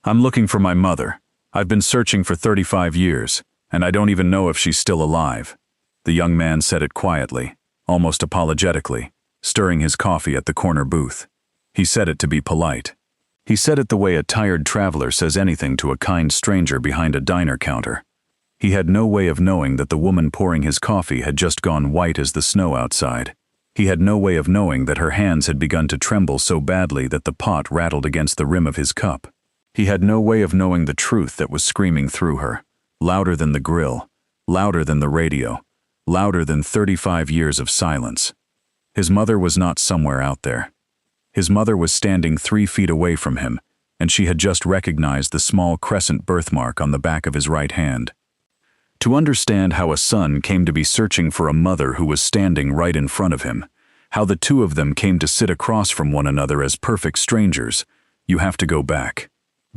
I'm looking for my mother. I've been searching for 35 years, and I don't even know if she's still alive." The young man said it quietly, almost apologetically, stirring his coffee at the corner booth. He said it to be polite. He said it the way a tired traveler says anything to a kind stranger behind a diner counter. He had no way of knowing that the woman pouring his coffee had just gone white as the snow outside. He had no way of knowing that her hands had begun to tremble so badly that the pot rattled against the rim of his cup. He had no way of knowing the truth that was screaming through her, louder than the grill, louder than the radio, louder than 35 years of silence. His mother was not somewhere out there. His mother was standing 3 feet away from him, and she had just recognized the small crescent birthmark on the back of his right hand. To understand how a son came to be searching for a mother who was standing right in front of him, how the two of them came to sit across from one another as perfect strangers, you have to go back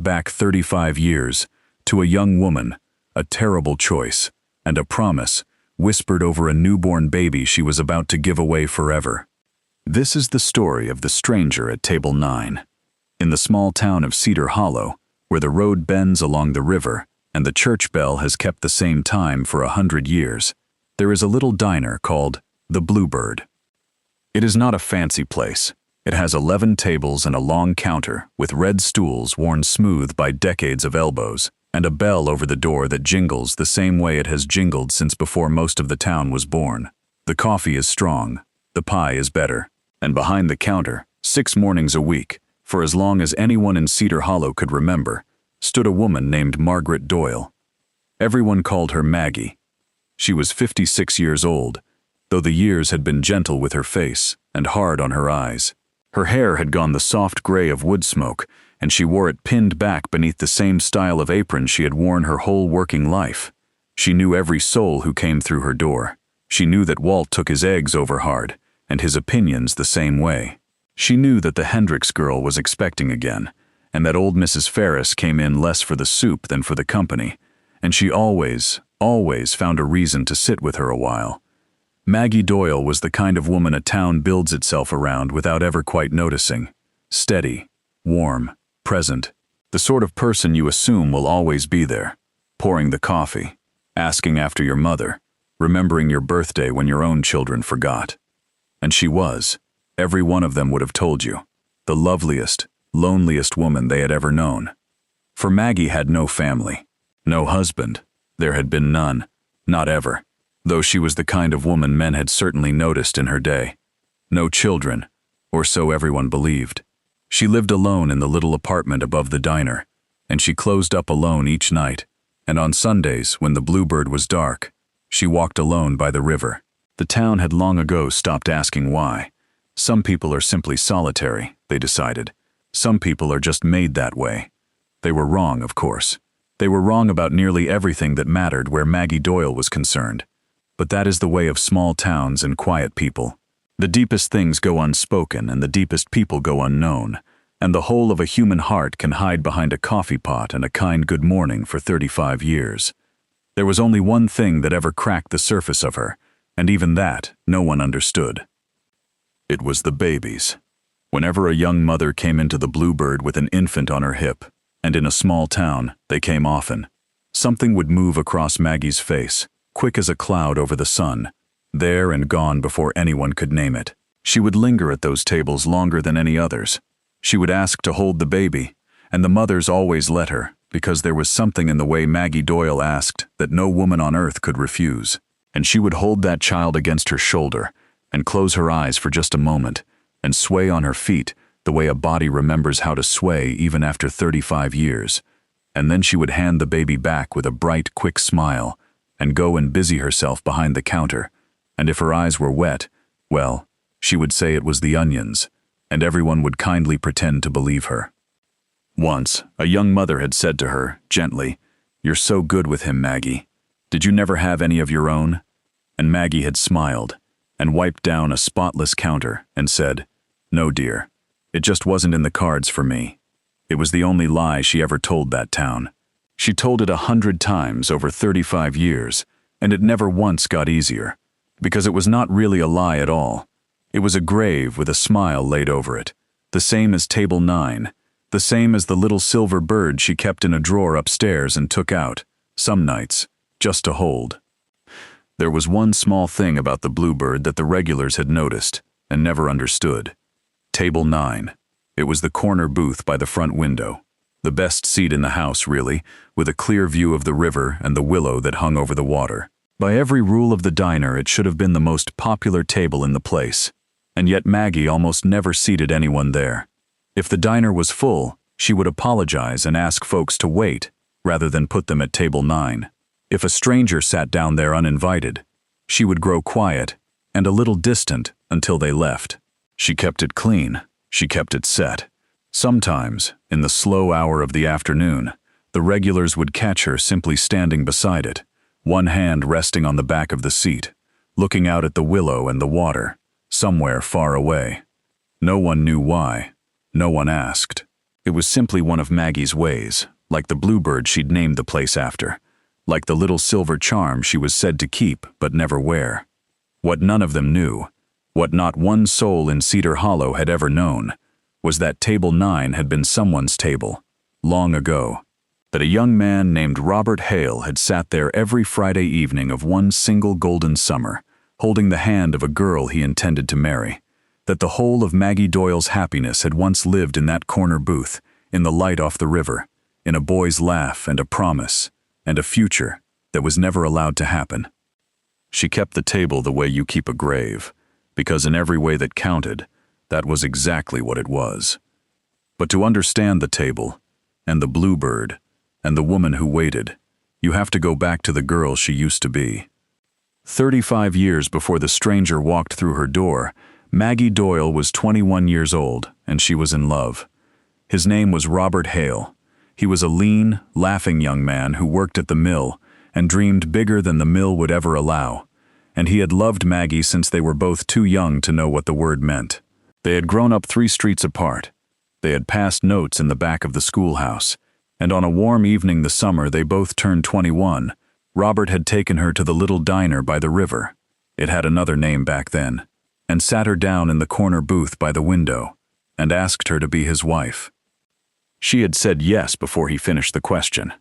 35 years, to a young woman, a terrible choice, and a promise, whispered over a newborn baby she was about to give away forever. This is the story of the stranger at Table 9. In the small town of Cedar Hollow, where the road bends along the river and the church bell has kept the same time for 100 years, there is a little diner called the Bluebird. It is not a fancy place. It has 11 tables and a long counter with red stools worn smooth by decades of elbows, and a bell over the door that jingles the same way it has jingled since before most of the town was born. The coffee is strong, the pie is better, and behind the counter, 6 mornings a week, for as long as anyone in Cedar Hollow could remember, stood a woman named Maggie Doyle. Everyone called her Maggie. She was 56 years old, though the years had been gentle with her face and hard on her eyes. Her hair had gone the soft gray of wood smoke, and she wore it pinned back beneath the same style of apron she had worn her whole working life. She knew every soul who came through her door. She knew that Walt took his eggs over hard, and his opinions the same way. She knew that the Hendricks girl was expecting again, and that old Mrs. Ferris came in less for the soup than for the company, and she always found a reason to sit with her a while. Maggie Doyle was the kind of woman a town builds itself around without ever quite noticing. Steady, warm, present, the sort of person you assume will always be there, pouring the coffee, asking after your mother, remembering your birthday when your own children forgot. And she was, every one of them would have told you, the loveliest, loneliest woman they had ever known. For Maggie had no family, no husband. There had been none, not ever, though she was the kind of woman men had certainly noticed in her day. No children, or so everyone believed. She lived alone in the little apartment above the diner, and she closed up alone each night, and on Sundays, when the Bluebird was dark, she walked alone by the river. The town had long ago stopped asking why. Some people are simply solitary, they decided. Some people are just made that way. They were wrong, of course. They were wrong about nearly everything that mattered where Maggie Doyle was concerned. But that is the way of small towns and quiet people. The deepest things go unspoken and the deepest people go unknown, and the whole of a human heart can hide behind a coffee pot and a kind good morning for 35 years. There was only one thing that ever cracked the surface of her, and even that no one understood. It was the babies. Whenever a young mother came into the Bluebird with an infant on her hip, and in a small town, they came often, something would move across Maggie's face, quick as a cloud over the sun, there and gone before anyone could name it. She would linger at those tables longer than any others. She would ask to hold the baby, and the mothers always let her, because there was something in the way Maggie Doyle asked that no woman on earth could refuse. And she would hold that child against her shoulder, and close her eyes for just a moment, and sway on her feet the way a body remembers how to sway even after 35 years. And then she would hand the baby back with a bright, quick smile, and go and busy herself behind the counter, and if her eyes were wet, well, she would say it was the onions, and everyone would kindly pretend to believe her. Once, a young mother had said to her, gently, "You're so good with him, Maggie. Did you never have any of your own?" And Maggie had smiled, and wiped down a spotless counter, and said, "No, dear, it just wasn't in the cards for me." It was the only lie she ever told that town. She told it 100 times over 35 years, and it never once got easier, because it was not really a lie at all. It was a grave with a smile laid over it, the same as Table 9, The same as the little silver bird she kept in a drawer upstairs and took out, some nights, just to hold. There was one small thing about the bluebird that the regulars had noticed and never understood. Table 9. It was the corner booth by the front window. The best seat in the house, really, with a clear view of the river and the willow that hung over the water. By every rule of the diner, it should have been the most popular table in the place, and yet Maggie almost never seated anyone there. If the diner was full, she would apologize and ask folks to wait, rather than put them at table 9. If a stranger sat down there uninvited, she would grow quiet and a little distant until they left. She kept it clean, she kept it set. Sometimes, in the slow hour of the afternoon, the regulars would catch her simply standing beside it, one hand resting on the back of the seat, looking out at the willow and the water, somewhere far away. No one knew why. No one asked. It was simply one of Maggie's ways, like the bluebird she'd named the place after, like the little silver charm she was said to keep but never wear. What none of them knew, what not one soul in Cedar Hollow had ever known, was that table 9 had been someone's table, long ago. That a young man named Robert Hale had sat there every Friday evening of one single golden summer, holding the hand of a girl he intended to marry. That the whole of Maggie Doyle's happiness had once lived in that corner booth, in the light off the river, in a boy's laugh and a promise, and a future that was never allowed to happen. She kept the table the way you keep a grave, because in every way that counted, that was exactly what it was. But to understand the table, and the bluebird, and the woman who waited, you have to go back to the girl she used to be. 35 years before the stranger walked through her door, Maggie Doyle was 21 years old, and she was in love. His name was Robert Hale. He was a lean, laughing young man who worked at the mill and dreamed bigger than the mill would ever allow. And he had loved Maggie since they were both too young to know what the word meant. They had grown up 3 streets apart. They had passed notes in the back of the schoolhouse, and on a warm evening this summer they both turned 21. Robert had taken her to the little diner by the river. It had another name back then, and sat her down in the corner booth by the window, and asked her to be his wife. She had said yes before he finished the question.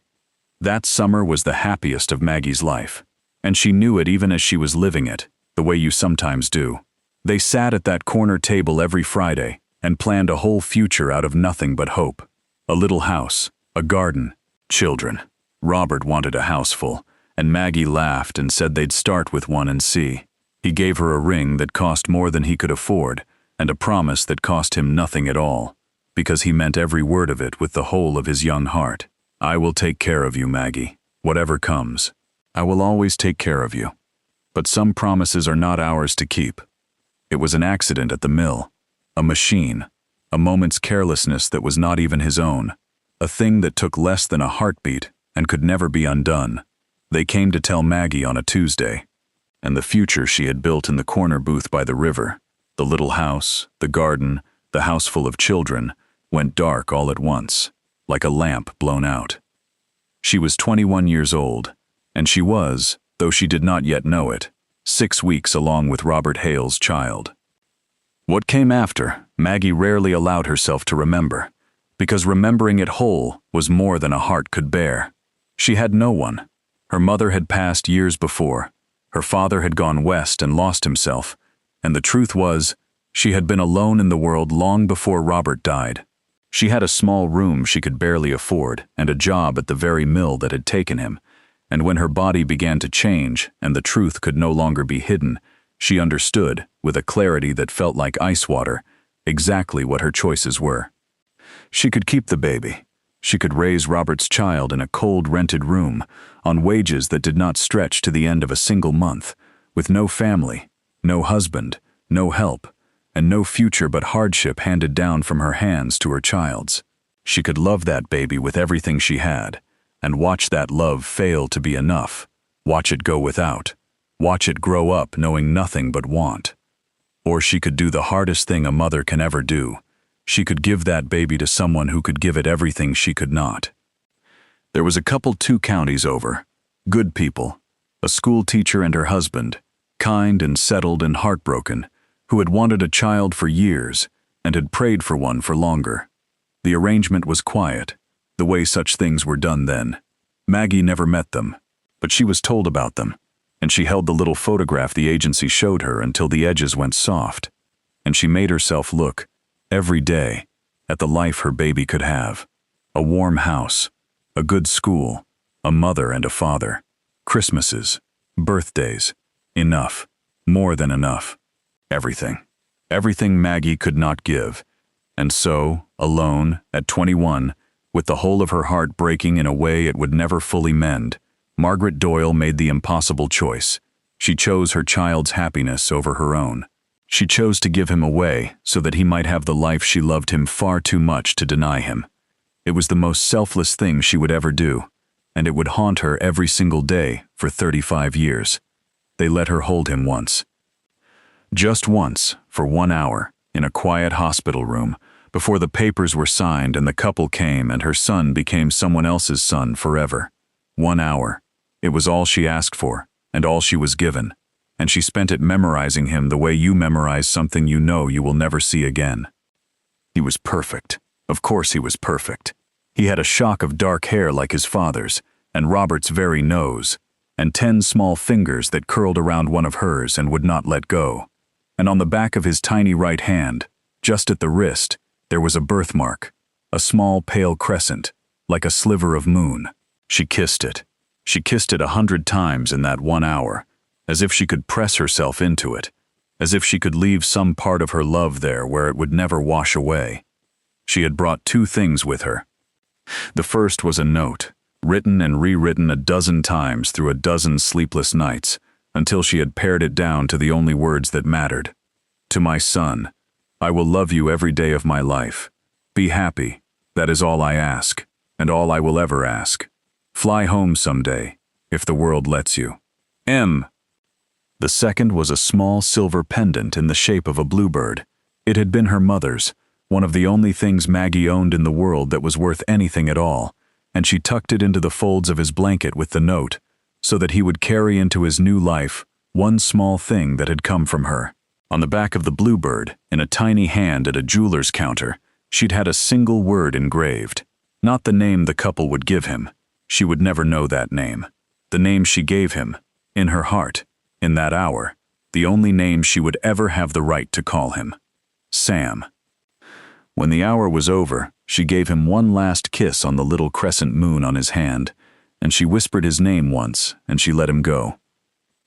That summer was the happiest of Maggie's life, and she knew it even as she was living it, the way you sometimes do. They sat at that corner table every Friday and planned a whole future out of nothing but hope. A little house, a garden, children. Robert wanted a houseful, and Maggie laughed and said they'd start with one and see. He gave her a ring that cost more than he could afford, and a promise that cost him nothing at all, because he meant every word of it with the whole of his young heart. I will take care of you, Maggie, whatever comes. I will always take care of you. But some promises are not ours to keep. It was an accident at the mill, a machine, a moment's carelessness that was not even his own, a thing that took less than a heartbeat and could never be undone. They came to tell Maggie on a Tuesday, and the future she had built in the corner booth by the river, the little house, the garden, the house full of children, went dark all at once, like a lamp blown out. She was 21 years old, and she was, though she did not yet know it, 6 weeks along with Robert Hale's child. What came after, Maggie rarely allowed herself to remember, because remembering it whole was more than a heart could bear. She had no one. Her mother had passed years before. Her father had gone west and lost himself, and the truth was, she had been alone in the world long before Robert died. She had a small room she could barely afford and a job at the very mill that had taken him, and when her body began to change and the truth could no longer be hidden, she understood, with a clarity that felt like ice water, exactly what her choices were. She could keep the baby. She could raise Robert's child in a cold rented room, on wages that did not stretch to the end of a single month, with no family, no husband, no help, and no future but hardship handed down from her hands to her child's. She could love that baby with everything she had, and watch that love fail to be enough, watch it go without, watch it grow up knowing nothing but want. Or she could do the hardest thing a mother can ever do. She could give that baby to someone who could give it everything she could not. There was a couple 2 counties over, good people, a school teacher and her husband, kind and settled and heartbroken, who had wanted a child for years and had prayed for one for longer. The arrangement was quiet, the way such things were done then. Maggie never met them, but she was told about them, and she held the little photograph the agency showed her until the edges went soft, and she made herself look, every day, at the life her baby could have. A warm house, a good school, a mother and a father, Christmases, birthdays, enough, more than enough. Everything. Everything Maggie could not give. And so, alone, at 21, with the whole of her heart breaking in a way it would never fully mend, Margaret Doyle made the impossible choice. She chose her child's happiness over her own. She chose to give him away so that he might have the life she loved him far too much to deny him. It was the most selfless thing she would ever do, and it would haunt her every single day for 35 years. They let her hold him once. Just once, for 1 hour, in a quiet hospital room, before the papers were signed and the couple came and her son became someone else's son forever. 1 hour. It was all she asked for, and all she was given, and she spent it memorizing him the way you memorize something you know you will never see again. He was perfect. Of course he was perfect. He had a shock of dark hair like his father's, and Robert's very nose, and 10 small fingers that curled around one of hers and would not let go. And on the back of his tiny right hand, just at the wrist, there was a birthmark, a small pale crescent, like a sliver of moon. She kissed it. She kissed it 100 times in that 1 hour, as if she could press herself into it, as if she could leave some part of her love there where it would never wash away. She had brought 2 things with her. The first was a note, written and rewritten a dozen times through a dozen sleepless nights, until she had pared it down to the only words that mattered. To my son, I will love you every day of my life. Be happy, that is all I ask, and all I will ever ask. Fly home someday, if the world lets you. M. The second was a small silver pendant in the shape of a bluebird. It had been her mother's, one of the only things Maggie owned in the world that was worth anything at all, and she tucked it into the folds of his blanket with the note, so that he would carry into his new life one small thing that had come from her. On the back of the bluebird, in a tiny hand at a jeweler's counter, she'd had a single word engraved. Not the name the couple would give him. She would never know that name. The name she gave him, in her heart, in that hour, the only name she would ever have the right to call him. Sam. When the hour was over, she gave him one last kiss on the little crescent moon on his hand, and she whispered his name once, and she let him go.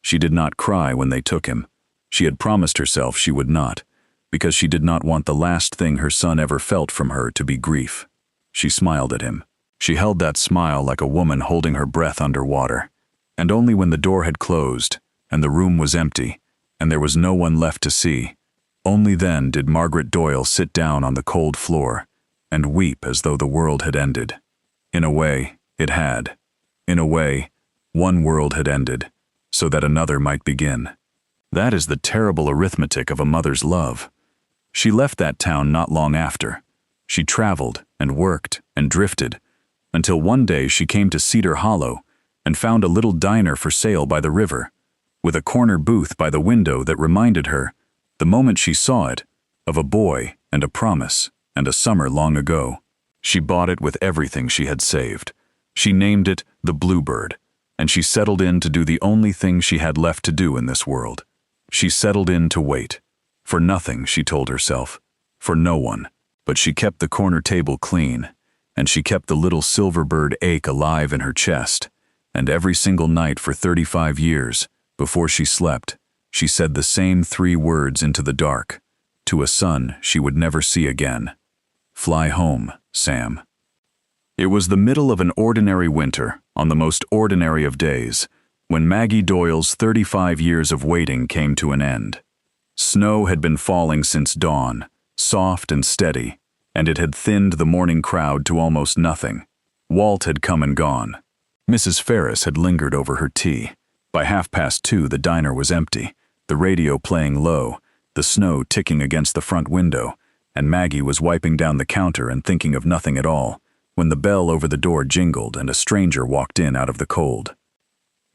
She did not cry when they took him. She had promised herself she would not, because she did not want the last thing her son ever felt from her to be grief. She smiled at him. She held that smile like a woman holding her breath underwater. And only when the door had closed, and the room was empty, and there was no one left to see, only then did Margaret Doyle sit down on the cold floor and weep as though the world had ended. In a way, it had. In a way, one world had ended, so that another might begin. That is the terrible arithmetic of a mother's love. She left that town not long after. She traveled and worked and drifted, until one day she came to Cedar Hollow and found a little diner for sale by the river, with a corner booth by the window that reminded her, the moment she saw it, of a boy and a promise and a summer long ago. She bought it with everything she had saved. She named it the Bluebird, and she settled in to do the only thing she had left to do in this world. She settled in to wait. For nothing, she told herself. For no one. But she kept the corner table clean, and she kept the little silver bird ache alive in her chest, and every single night for 35 years, before she slept, she said the same 3 words into the dark, to a son she would never see again. Fly home, Sam. It was the middle of an ordinary winter, on the most ordinary of days, when Maggie Doyle's 35 years of waiting came to an end. Snow had been falling since dawn, soft and steady, and it had thinned the morning crowd to almost nothing. Walt had come and gone. Mrs. Ferris had lingered over her tea. By 2:30, the diner was empty, the radio playing low, the snow ticking against the front window, and Maggie was wiping down the counter and thinking of nothing at all, when the bell over the door jingled and a stranger walked in out of the cold.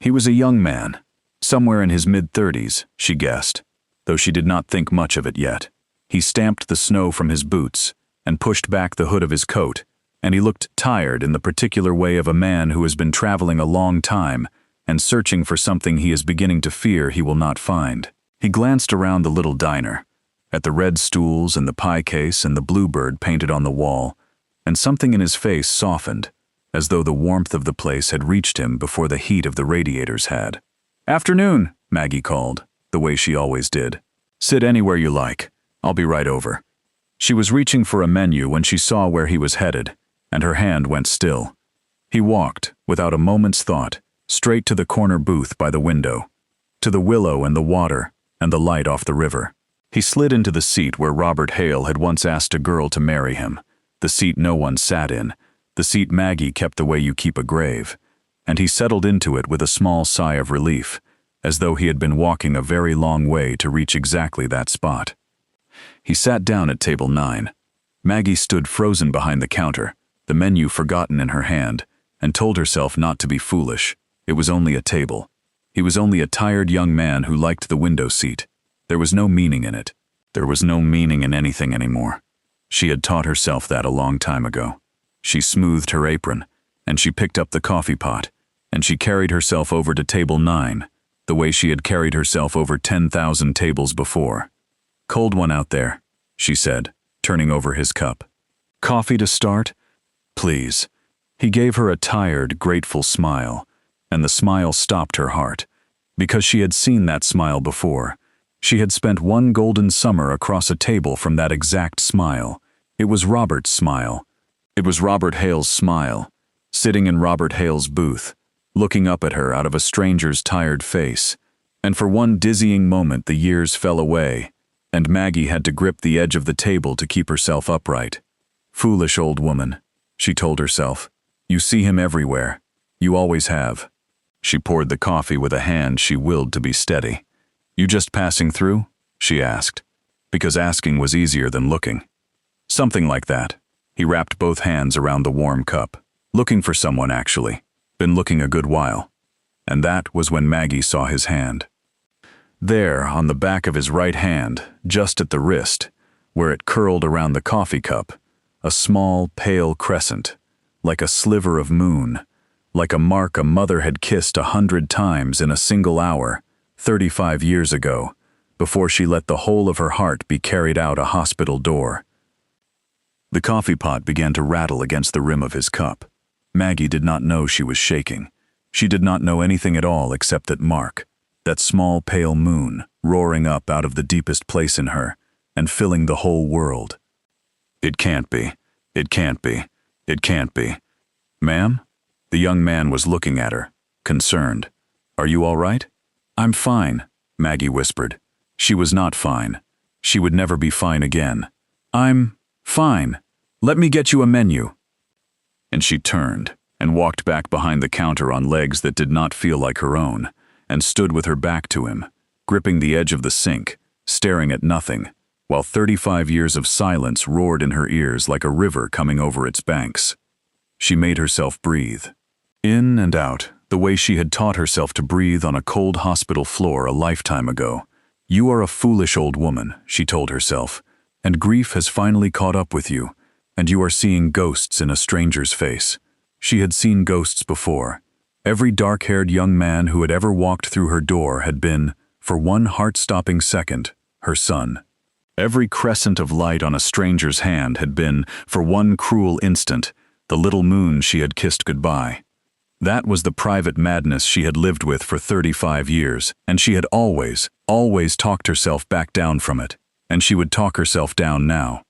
He was a young man, somewhere in his mid-30s, she guessed, though she did not think much of it yet. He stamped the snow from his boots, and pushed back the hood of his coat, and he looked tired in the particular way of a man who has been traveling a long time and searching for something he is beginning to fear he will not find. He glanced around the little diner, at the red stools and the pie case and the bluebird painted on the wall, and something in his face softened, as though the warmth of the place had reached him before the heat of the radiators had. "Afternoon," Maggie called, the way she always did. "Sit anywhere you like. I'll be right over." She was reaching for a menu when she saw where he was headed, and her hand went still. He walked, without a moment's thought, straight to the corner booth by the window, to the willow and the water and the light off the river. He slid into the seat where Robert Hale had once asked a girl to marry him, the seat no one sat in, the seat Maggie kept the way you keep a grave, and he settled into it with a small sigh of relief, as though he had been walking a very long way to reach exactly that spot. He sat down at table 9. Maggie stood frozen behind the counter, the menu forgotten in her hand, and told herself not to be foolish. It was only a table. He was only a tired young man who liked the window seat. There was no meaning in it. There was no meaning in anything anymore. She had taught herself that a long time ago. She smoothed her apron, and she picked up the coffee pot, and she carried herself over to table 9, the way she had carried herself over 10,000 tables before. "Cold one out there," she said, turning over his cup. "Coffee to start? Please." He gave her a tired, grateful smile, and the smile stopped her heart, because she had seen that smile before. She had spent one golden summer across a table from that exact smile. It was Robert's smile. It was Robert Hale's smile, sitting in Robert Hale's booth, looking up at her out of a stranger's tired face. And for one dizzying moment the years fell away, and Maggie had to grip the edge of the table to keep herself upright. "Foolish old woman," she told herself. "You see him everywhere. You always have." She poured the coffee with a hand she willed to be steady. "You just passing through?" she asked, because asking was easier than looking. "Something like that." He wrapped both hands around the warm cup. "Looking for someone, actually. Been looking a good while." And that was when Maggie saw his hand. There, on the back of his right hand, just at the wrist, where it curled around the coffee cup, a small, pale crescent, like a sliver of moon, like a mark a mother had kissed 100 times in a single hour, 35 years ago, before she let the whole of her heart be carried out a hospital door. The coffee pot began to rattle against the rim of his cup. Maggie did not know she was shaking. She did not know anything at all except that mark, that small pale moon, roaring up out of the deepest place in her, and filling the whole world. "It can't be. It can't be. It can't be." "Ma'am?" The young man was looking at her, concerned. "Are you all right?" "I'm fine," Maggie whispered. She was not fine. She would never be fine again. "I'm fine. Let me get you a menu." And she turned and walked back behind the counter on legs that did not feel like her own, and stood with her back to him, gripping the edge of the sink, staring at nothing, while 35 years of silence roared in her ears like a river coming over its banks. She made herself breathe. In and out, the way she had taught herself to breathe on a cold hospital floor a lifetime ago. "You are a foolish old woman," she told herself, "and grief has finally caught up with you, and you are seeing ghosts in a stranger's face." She had seen ghosts before. Every dark-haired young man who had ever walked through her door had been, for one heart-stopping second, her son. Every crescent of light on a stranger's hand had been, for one cruel instant, the little moon she had kissed goodbye. That was the private madness she had lived with for 35 years, and she had always talked herself back down from it, and she would talk herself down now.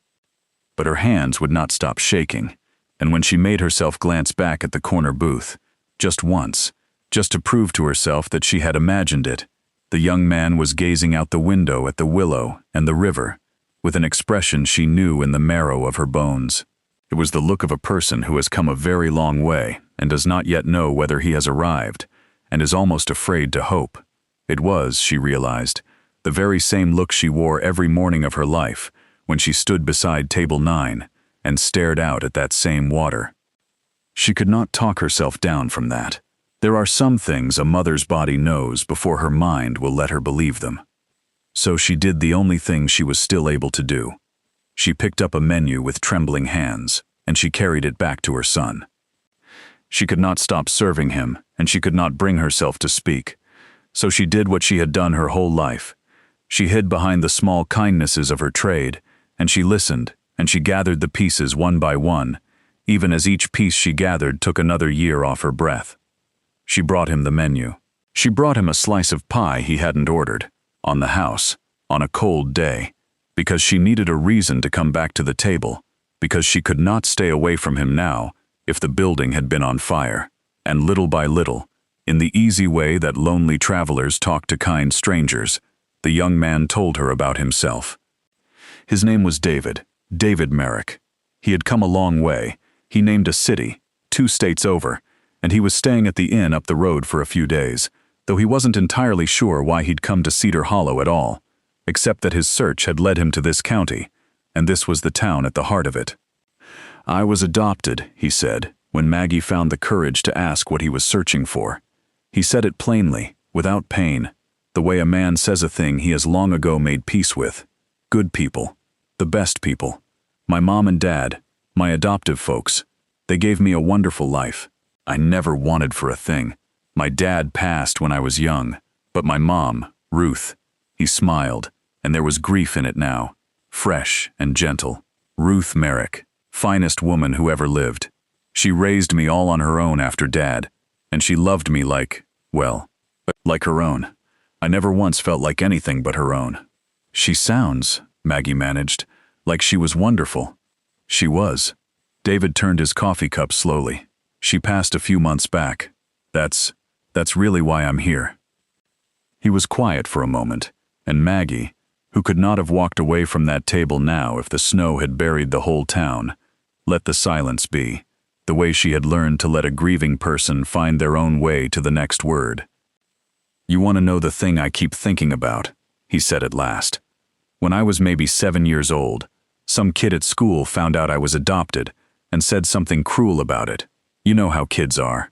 But her hands would not stop shaking, and when she made herself glance back at the corner booth, just once, just to prove to herself that she had imagined it, the young man was gazing out the window at the willow and the river, with an expression she knew in the marrow of her bones. It was the look of a person who has come a very long way and does not yet know whether he has arrived, and is almost afraid to hope. It was, she realized, the very same look she wore every morning of her life when she stood beside table 9 and stared out at that same water. She could not talk herself down from that. There are some things a mother's body knows before her mind will let her believe them. So she did the only thing she was still able to do. She picked up a menu with trembling hands, and she carried it back to her son. She could not stop serving him, and she could not bring herself to speak. So she did what she had done her whole life. She hid behind the small kindnesses of her trade, and she listened, and she gathered the pieces one by one, even as each piece she gathered took another year off her breath. She brought him the menu. She brought him a slice of pie he hadn't ordered, on the house, on a cold day, because she needed a reason to come back to the table, because she could not stay away from him now if the building had been on fire. And little by little, in the easy way that lonely travelers talk to kind strangers, the young man told her about himself. His name was David Merrick. He had come a long way. He named a city, 2 states over, and he was staying at the inn up the road for a few days, though he wasn't entirely sure why he'd come to Cedar Hollow at all, except that his search had led him to this county, and this was the town at the heart of it. "I was adopted," he said, when Maggie found the courage to ask what he was searching for. He said it plainly, without pain, the way a man says a thing he has long ago made peace with. "Good people. The best people. My mom and dad, my adoptive folks. They gave me a wonderful life. I never wanted for a thing. My dad passed when I was young, but my mom, Ruth," he smiled, and there was grief in it now, fresh and gentle. "Ruth Merrick, finest woman who ever lived. She raised me all on her own after Dad, and she loved me like her own. I never once felt like anything but her own." "She sounds," Maggie managed, "like she was wonderful." She was. David turned his coffee cup slowly. "She passed a few months back. That's really why I'm here." He was quiet for a moment, and Maggie, who could not have walked away from that table now if the snow had buried the whole town, let the silence be, the way she had learned to let a grieving person find their own way to the next word. "You want to know the thing I keep thinking about," he said at last. "When I was maybe 7 years old, some kid at school found out I was adopted and said something cruel about it. You know how kids are.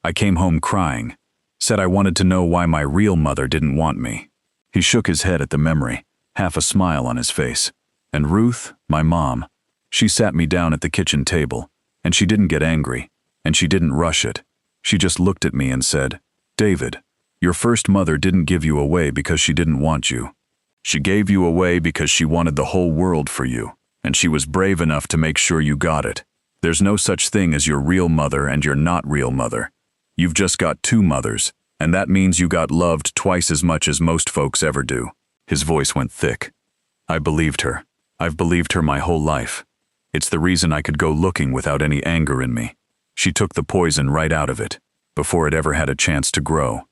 I came home crying, said I wanted to know why my real mother didn't want me." He shook his head at the memory, half a smile on his face. "And Ruth, my mom, she sat me down at the kitchen table, and she didn't get angry, and she didn't rush it. She just looked at me and said, 'David, your first mother didn't give you away because she didn't want you. She gave you away because she wanted the whole world for you, and she was brave enough to make sure you got it. There's no such thing as your real mother and your not real mother. You've just got 2 mothers, and that means you got loved twice as much as most folks ever do." His voice went thick. "I believed her. I've believed her my whole life. It's the reason I could go looking without any anger in me. She took the poison right out of it, before it ever had a chance to grow."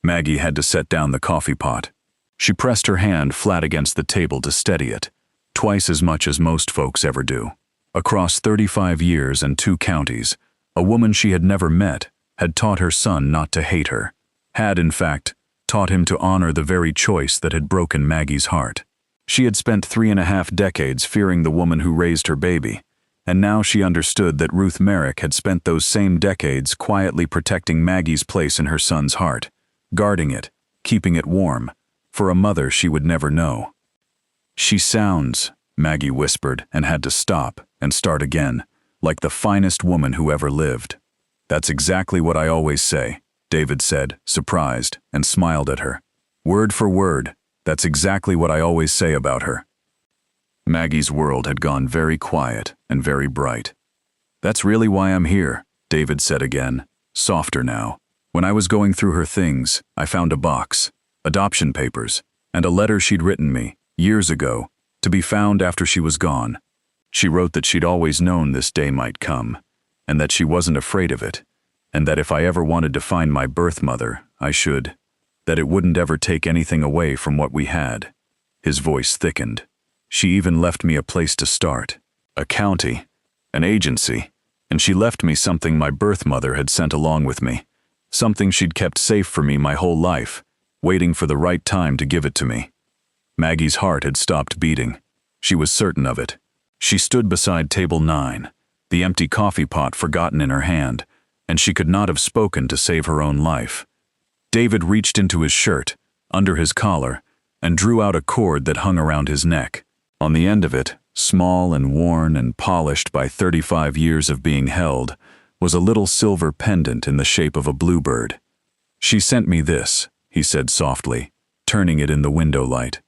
Maggie had to set down the coffee pot. She pressed her hand flat against the table to steady it, twice as much as most folks ever do. Across 35 years and 2 counties, a woman she had never met had taught her son not to hate her, had, in fact, taught him to honor the very choice that had broken Maggie's heart. She had spent 3.5 decades fearing the woman who raised her baby, and now she understood that Ruth Merrick had spent those same decades quietly protecting Maggie's place in her son's heart, guarding it, keeping it warm, for a mother she would never know. "She sounds," Maggie whispered and had to stop and start again, "like the finest woman who ever lived." "That's exactly what I always say," David said, surprised, and smiled at her. "Word for word, that's exactly what I always say about her." Maggie's world had gone very quiet and very bright. "That's really why I'm here," David said again, softer now. "When I was going through her things, I found a box, adoption papers, and a letter she'd written me, years ago, to be found after she was gone. She wrote that she'd always known this day might come, and that she wasn't afraid of it, and that if I ever wanted to find my birth mother, I should, that it wouldn't ever take anything away from what we had." His voice thickened. "She even left me a place to start, a county, an agency, and she left me something my birth mother had sent along with me, something she'd kept safe for me my whole life, waiting for the right time to give it to me." Maggie's heart had stopped beating. She was certain of it. She stood beside table 9, the empty coffee pot forgotten in her hand, and she could not have spoken to save her own life. David reached into his shirt, under his collar, and drew out a cord that hung around his neck. On the end of it, Small and worn and polished by 35 years of being held, was a little silver pendant in the shape of a bluebird. "She sent me this," he said softly, turning it in the window light.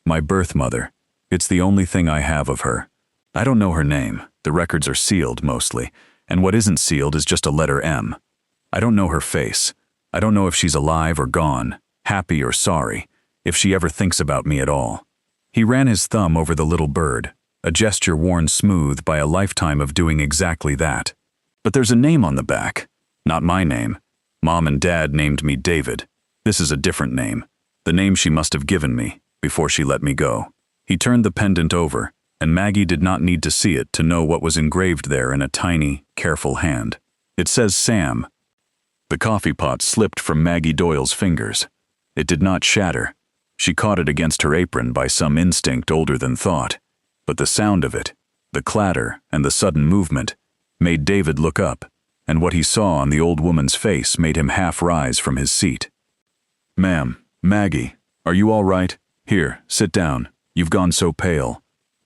"My birth mother. It's the only thing I have of her. I don't know her name. The records are sealed, mostly, and what isn't sealed is just a letter M. I don't know her face. I don't know if she's alive or gone, happy or sorry, if she ever thinks about me at all." He ran his thumb over the little bird, a gesture worn smooth by a lifetime of doing exactly that. "But there's a name on the back. Not my name. Mom and Dad named me David. This is a different name. The name she must have given me, before she let me go." He turned the pendant over, and Maggie did not need to see it to know what was engraved there in a tiny, careful hand. "It says Sam." The coffee pot slipped from Maggie Doyle's fingers. It did not shatter. She caught it against her apron by some instinct older than thought. But the sound of it, the clatter and the sudden movement, made David look up, and what he saw on the old woman's face made him half rise from his seat. "Ma'am, Maggie, are you all right? Here, sit down. You've gone so pale."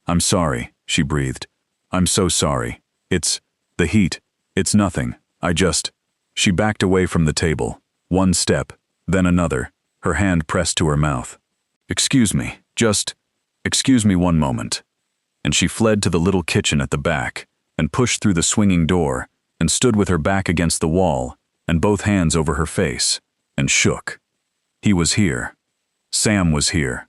"I'm sorry," she breathed. "I'm so sorry. It's the heat. It's nothing. I just..." She backed away from the table, one step, then another, her hand pressed to her mouth. "Excuse me, excuse me one moment." And she fled to the little kitchen at the back, and pushed through the swinging door, and stood with her back against the wall, and both hands over her face, and shook. He was here. Sam was here.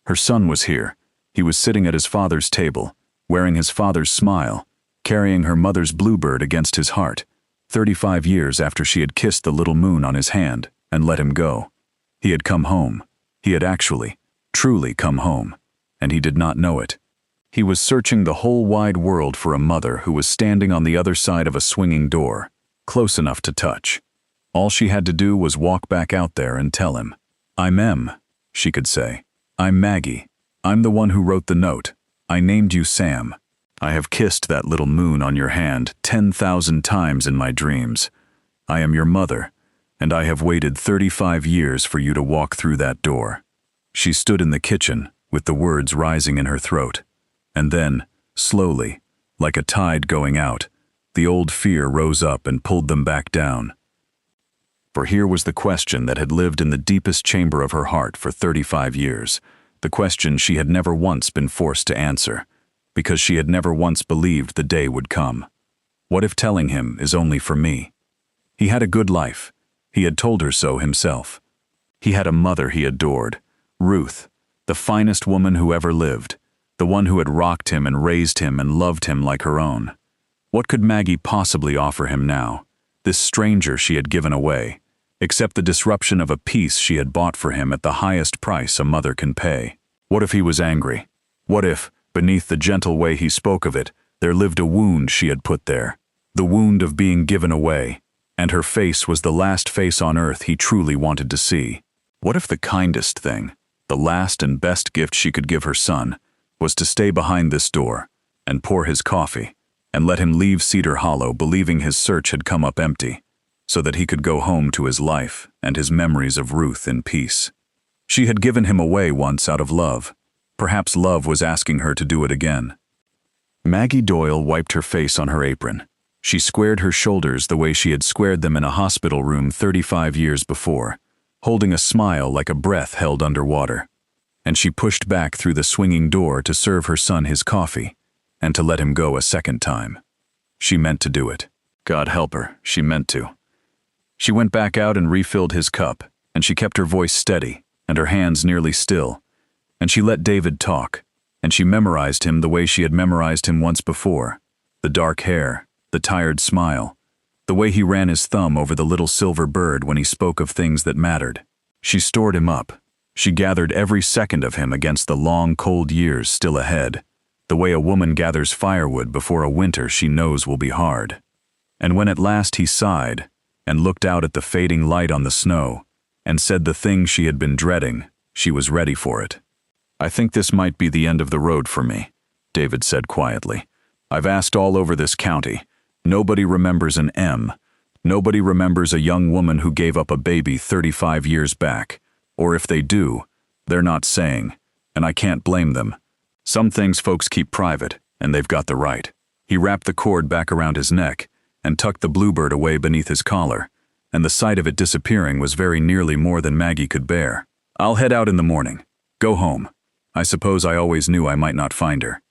Her son was here. He was sitting at his father's table, wearing his father's smile, carrying her mother's bluebird against his heart, 35 years after she had kissed the little moon on his hand and let him go. He had come home. He had actually, truly come home, and he did not know it. He was searching the whole wide world for a mother who was standing on the other side of a swinging door, close enough to touch. All she had to do was walk back out there and tell him. "I'm M," she could say. "I'm Maggie. I'm the one who wrote the note. I named you Sam. I have kissed that little moon on your hand 10,000 times in my dreams. I am your mother, and I have waited 35 years for you to walk through that door." She stood in the kitchen, with the words rising in her throat. And then, slowly, like a tide going out, the old fear rose up and pulled them back down. For here was the question that had lived in the deepest chamber of her heart for 35 years, the question she had never once been forced to answer, because she had never once believed the day would come. What if telling him is only for me? He had a good life. He had told her so himself. He had a mother he adored, Ruth, the finest woman who ever lived, the one who had rocked him and raised him and loved him like her own. What could Maggie possibly offer him now, this stranger she had given away, except the disruption of a peace she had bought for him at the highest price a mother can pay? What if he was angry? What if, beneath the gentle way he spoke of it, there lived a wound she had put there, the wound of being given away, and her face was the last face on earth he truly wanted to see? What if the kindest thing, the last and best gift she could give her son, was to stay behind this door, and pour his coffee, and let him leave Cedar Hollow believing his search had come up empty, so that he could go home to his life and his memories of Ruth in peace? She had given him away once out of love. Perhaps love was asking her to do it again. Maggie Doyle wiped her face on her apron. She squared her shoulders the way she had squared them in a hospital room 35 years before, holding a smile like a breath held underwater. And she pushed back through the swinging door to serve her son his coffee, and to let him go a second time. She meant to do it. God help her, she meant to. She went back out and refilled his cup, and she kept her voice steady, and her hands nearly still, and she let David talk, and she memorized him the way she had memorized him once before, the dark hair, the tired smile, the way he ran his thumb over the little silver bird when he spoke of things that mattered. She stored him up. She gathered every second of him against the long, cold years still ahead, the way a woman gathers firewood before a winter she knows will be hard. And when at last he sighed, and looked out at the fading light on the snow, and said the thing she had been dreading, she was ready for it. "I think this might be the end of the road for me," David said quietly. "I've asked all over this county. Nobody remembers an M. Nobody remembers a young woman who gave up a baby 35 years back. Or if they do, they're not saying, and I can't blame them. Some things folks keep private, and they've got the right. He wrapped the cord back around his neck and tucked the bluebird away beneath his collar, and the sight of it disappearing was very nearly more than Maggie could bear. I'll head out in the morning. Go home. I suppose I always knew I might not find her.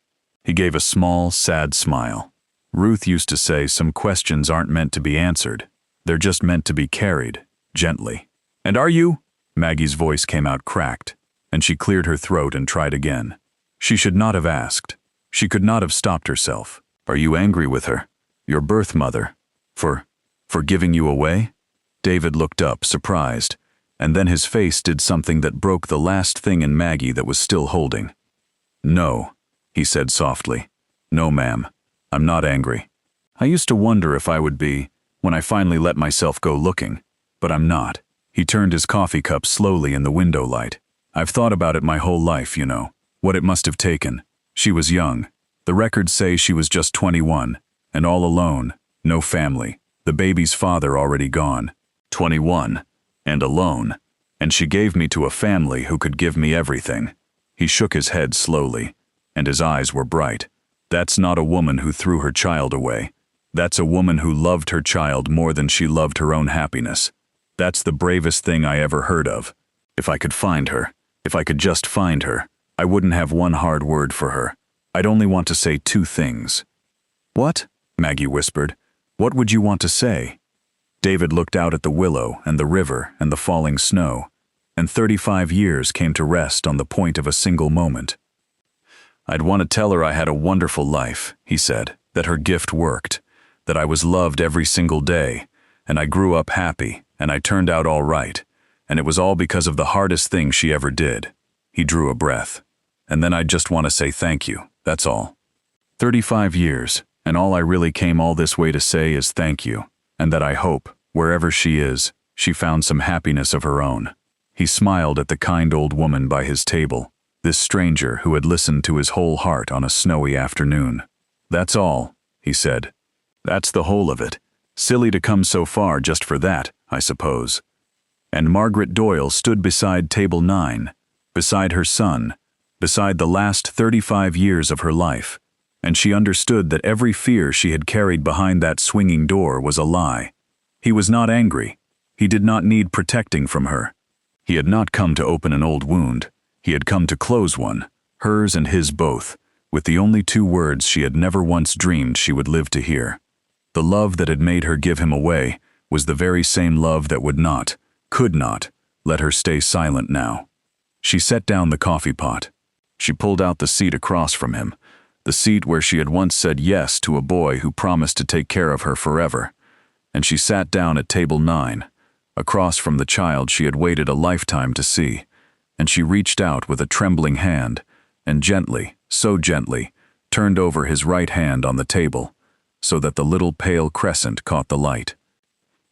He gave a small, sad smile. Ruth used to say some questions aren't meant to be answered. They're just meant to be carried, gently. And are you? Maggie's voice came out cracked, and she cleared her throat and tried again. She should not have asked. She could not have stopped herself. Are you angry with her, your birth mother, for giving you away? David looked up, surprised, and then his face did something that broke the last thing in Maggie that was still holding. No, he said softly. No, ma'am. I'm not angry. I used to wonder if I would be, when I finally let myself go looking, but I'm not. He turned his coffee cup slowly in the window light. I've thought about it my whole life, you know, what it must have taken. She was young. The records say she was just 21, and all alone, no family, the baby's father already gone. 21, and alone, and she gave me to a family who could give me everything. He shook his head slowly, and his eyes were bright. That's not a woman who threw her child away. That's a woman who loved her child more than she loved her own happiness. That's the bravest thing I ever heard of. If I could find her, if I could just find her, I wouldn't have one hard word for her. I'd only want to say 2 things. What? Maggie whispered. What would you want to say? David looked out at the willow and the river and the falling snow, and 35 years came to rest on the point of a single moment. I'd want to tell her I had a wonderful life, he said, that her gift worked, that I was loved every single day, and I grew up happy, and I turned out all right, and it was all because of the hardest thing she ever did. He drew a breath. And then I'd just want to say thank you, that's all. 35 years, and all I really came all this way to say is thank you, and that I hope, wherever she is, she found some happiness of her own. He smiled at the kind old woman by his table, this stranger who had listened to his whole heart on a snowy afternoon. That's all, he said. That's the whole of it. Silly to come so far just for that, I suppose. And Margaret Doyle stood beside table 9, beside her son, beside the last 35 years of her life, and she understood that every fear she had carried behind that swinging door was a lie. He was not angry. He did not need protecting from her. He had not come to open an old wound. He had come to close one, hers and his both, with the only 2 words she had never once dreamed she would live to hear. The love that had made her give him away was the very same love that would not, could not, let her stay silent now. She set down the coffee pot. She pulled out the seat across from him, the seat where she had once said yes to a boy who promised to take care of her forever, and she sat down at table 9, across from the child she had waited a lifetime to see, and she reached out with a trembling hand, and gently, so gently, turned over his right hand on the table, so that the little pale crescent caught the light.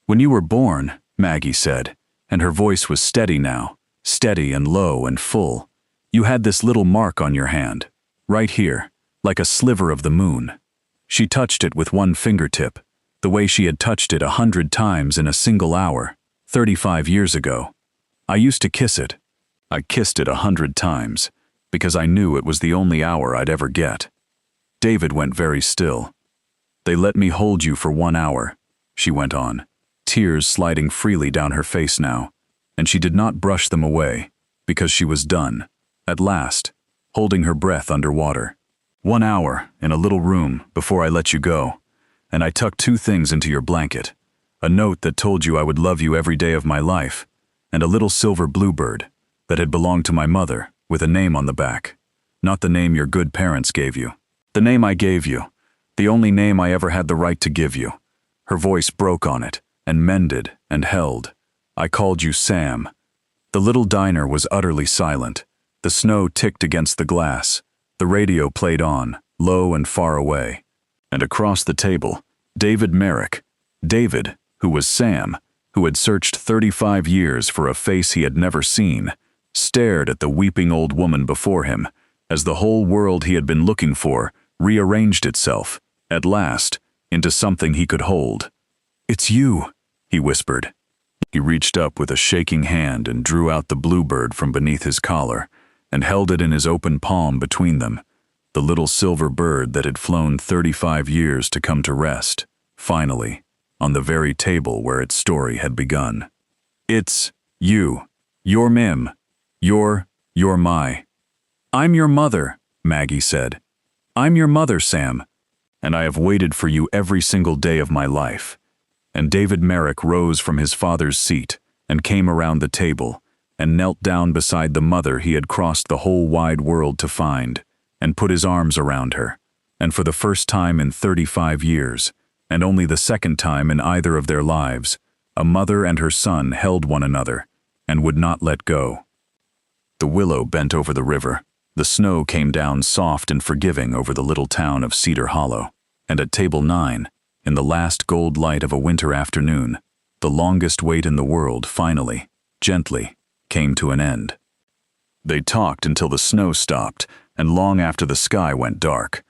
When you were born, Maggie said, and her voice was steady now, steady and low and full, you had this little mark on your hand, right here, like a sliver of the moon. She touched it with one fingertip, the way she had touched it 100 times in a single hour, 35 years ago. I used to kiss it. I kissed it 100 times, because I knew it was the only hour I'd ever get. David went very still. They let me hold you for 1 hour, she went on, tears sliding freely down her face now, and she did not brush them away, because she was done, at last, holding her breath underwater. 1 hour, in a little room, before I let you go, and I tucked 2 things into your blanket, a note that told you I would love you every day of my life, and a little silver bluebird that had belonged to my mother, with a name on the back. Not the name your good parents gave you. The name I gave you. The only name I ever had the right to give you. Her voice broke on it, and mended, and held. I called you Sam. The little diner was utterly silent. The snow ticked against the glass. The radio played on, low and far away. And across the table, David Merrick. David, who was Sam, who had searched 35 years for a face he had never seen, stared at the weeping old woman before him, as the whole world he had been looking for rearranged itself, at last, into something he could hold. "It's you," he whispered. He reached up with a shaking hand and drew out the bluebird from beneath his collar, and held it in his open palm between them. the little silver bird that had flown 35 years to come to rest, finally, on the very table where its story had begun. It's you. You're Mim. You're my. I'm your mother, Maggie said. I'm your mother, Sam. And I have waited for you every single day of my life. And David Merrick rose from his father's seat and came around the table and knelt down beside the mother he had crossed the whole wide world to find, and put his arms around her. And for the first time in 35 years, and only the second time in either of their lives, a mother and her son held one another and would not let go. The willow bent over the river. The snow came down soft and forgiving over the little town of Cedar Hollow. And at table 9, in the last gold light of a winter afternoon, the longest wait in the world finally, gently, came to an end. They talked until the snow stopped and long after the sky went dark.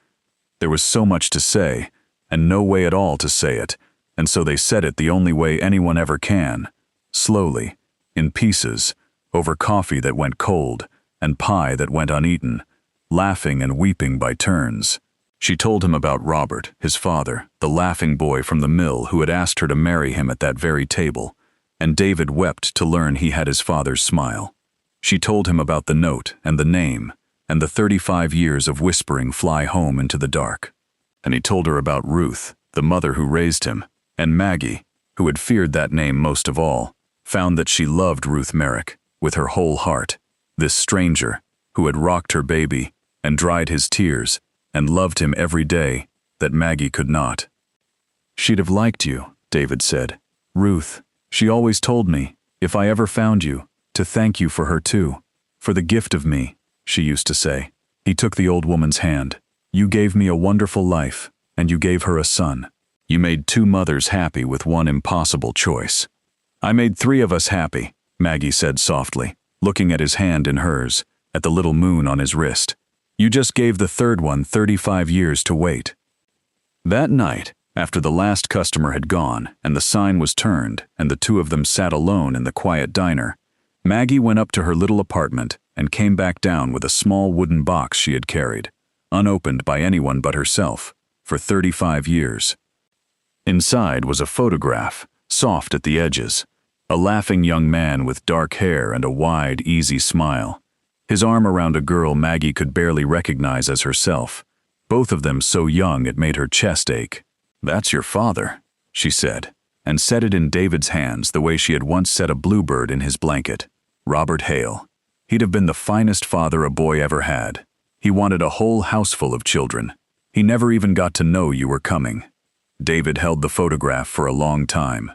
There was so much to say, and no way at all to say it, and so they said it the only way anyone ever can, slowly, in pieces, over coffee that went cold and pie that went uneaten, laughing and weeping by turns. She told him about Robert, his father, the laughing boy from the mill who had asked her to marry him at that very table, and David wept to learn he had his father's smile. She told him about the note and the name, and the 35 years of whispering fly home into the dark. And he told her about Ruth, the mother who raised him, and Maggie, who had feared that name most of all, found that she loved Ruth Merrick with her whole heart, this stranger who had rocked her baby and dried his tears and loved him every day that Maggie could not. She'd have liked you, David said. Ruth, she always told me, if I ever found you, to thank you for her too, for the gift of me, she used to say. He took the old woman's hand. You gave me a wonderful life, and you gave her a son. You made 2 mothers happy with one impossible choice. I made 3 of us happy, Maggie said softly, looking at his hand in hers, at the little moon on his wrist. You just gave the 3rd one 35 years to wait. That night, after the last customer had gone and the sign was turned and the 2 of them sat alone in the quiet diner, Maggie went up to her little apartment and came back down with a small wooden box she had carried, unopened by anyone but herself, for 35 years. Inside was a photograph, soft at the edges, a laughing young man with dark hair and a wide, easy smile, his arm around a girl Maggie could barely recognize as herself, both of them so young it made her chest ache. That's your father, she said, and set it in David's hands the way she had once set a bluebird in his blanket. Robert Hale. He'd have been the finest father a boy ever had. He wanted a whole house full of children. He never even got to know you were coming. David held the photograph for a long time.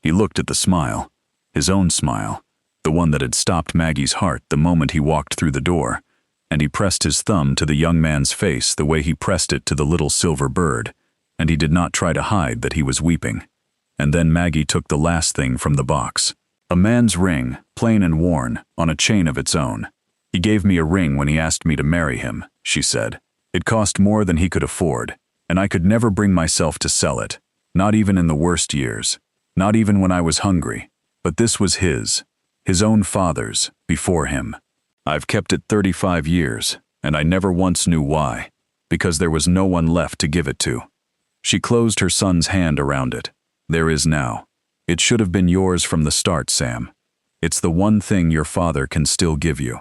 He looked at the smile, his own smile, the one that had stopped Maggie's heart the moment he walked through the door, and he pressed his thumb to the young man's face the way he pressed it to the little silver bird, and he did not try to hide that he was weeping. And then Maggie took the last thing from the box. A man's ring, plain and worn, on a chain of its own. He gave me a ring when he asked me to marry him, she said. It cost more than he could afford, and I could never bring myself to sell it, not even in the worst years, not even when I was hungry. But this was his own father's, before him. I've kept it 35 years, and I never once knew why, because there was no one left to give it to. She closed her son's hand around it. There is now. It should have been yours from the start, Sam. It's the one thing your father can still give you.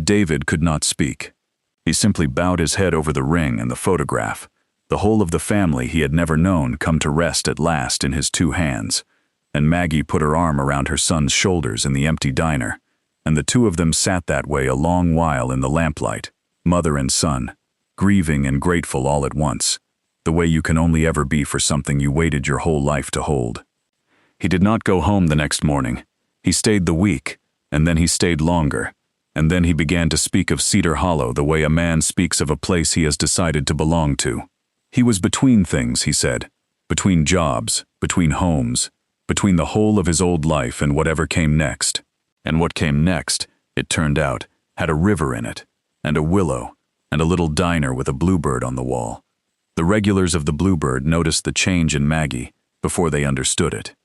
David could not speak. He simply bowed his head over the ring and the photograph, the whole of the family he had never known come to rest at last in his 2 hands, and Maggie put her arm around her son's shoulders in the empty diner, and the 2 of them sat that way a long while in the lamplight, mother and son, grieving and grateful all at once, the way you can only ever be for something you waited your whole life to hold. He did not go home the next morning. He stayed the week, and then he stayed longer, and then he began to speak of Cedar Hollow the way a man speaks of a place he has decided to belong to. He was between things, he said, between jobs, between homes, between the whole of his old life and whatever came next. And what came next, it turned out, had a river in it, and a willow, and a little diner with a bluebird on the wall. The regulars of the Bluebird noticed the change in Maggie before they understood it.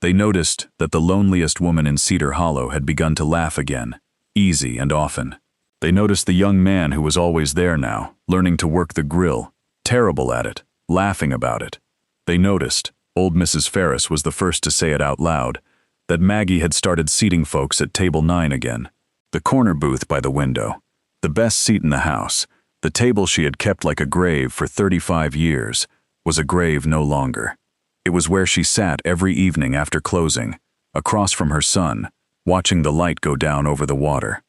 They noticed that the loneliest woman in Cedar Hollow had begun to laugh again, easy and often. They noticed the young man who was always there now, learning to work the grill, terrible at it, laughing about it. They noticed, old Mrs. Ferris was the first to say it out loud, that Maggie had started seating folks at table 9 again. The corner booth by the window, the best seat in the house, the table she had kept like a grave for 35 years, was a grave no longer. It was where she sat every evening after closing, across from her son, watching the light go down over the water.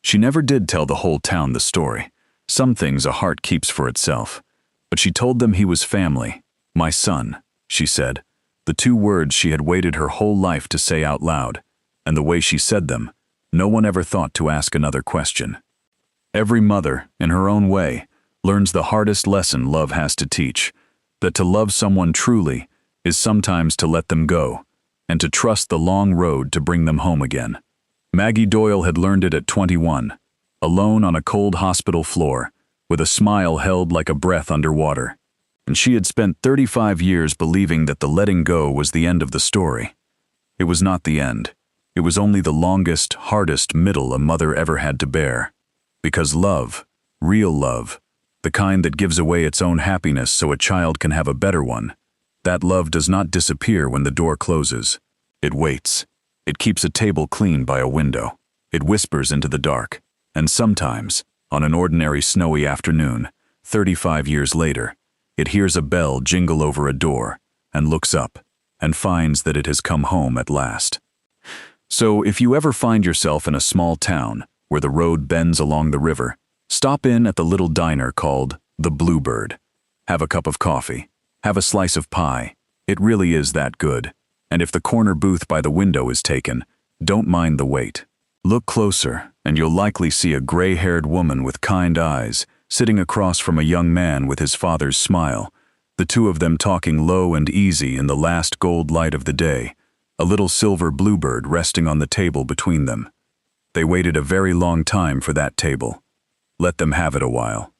She never did tell the whole town the story. Some things a heart keeps for itself. But she told them he was family. My son, she said, the 2 words she had waited her whole life to say out loud, and the way she said them, no one ever thought to ask another question. Every mother, in her own way, learns the hardest lesson love has to teach, that to love someone truly is sometimes to let them go, and to trust the long road to bring them home again. Maggie Doyle had learned it at 21, alone on a cold hospital floor, with a smile held like a breath underwater. And she had spent 35 years believing that the letting go was the end of the story. It was not the end. It was only the longest, hardest middle a mother ever had to bear. Because love, real love, the kind that gives away its own happiness so a child can have a better one, that love does not disappear when the door closes. It waits. It keeps a table clean by a window. It whispers into the dark. And sometimes, on an ordinary snowy afternoon, 35 years later, it hears a bell jingle over a door, and looks up, and finds that it has come home at last. So if you ever find yourself in a small town, where the road bends along the river, stop in at the little diner called the Bluebird. Have a cup of coffee. Have a slice of pie. It really is that good. And if the corner booth by the window is taken, don't mind the wait. Look closer, and you'll likely see a gray-haired woman with kind eyes, sitting across from a young man with his father's smile, the 2 of them talking low and easy in the last gold light of the day, a little silver bluebird resting on the table between them. They waited a very long time for that table. Let them have it a while.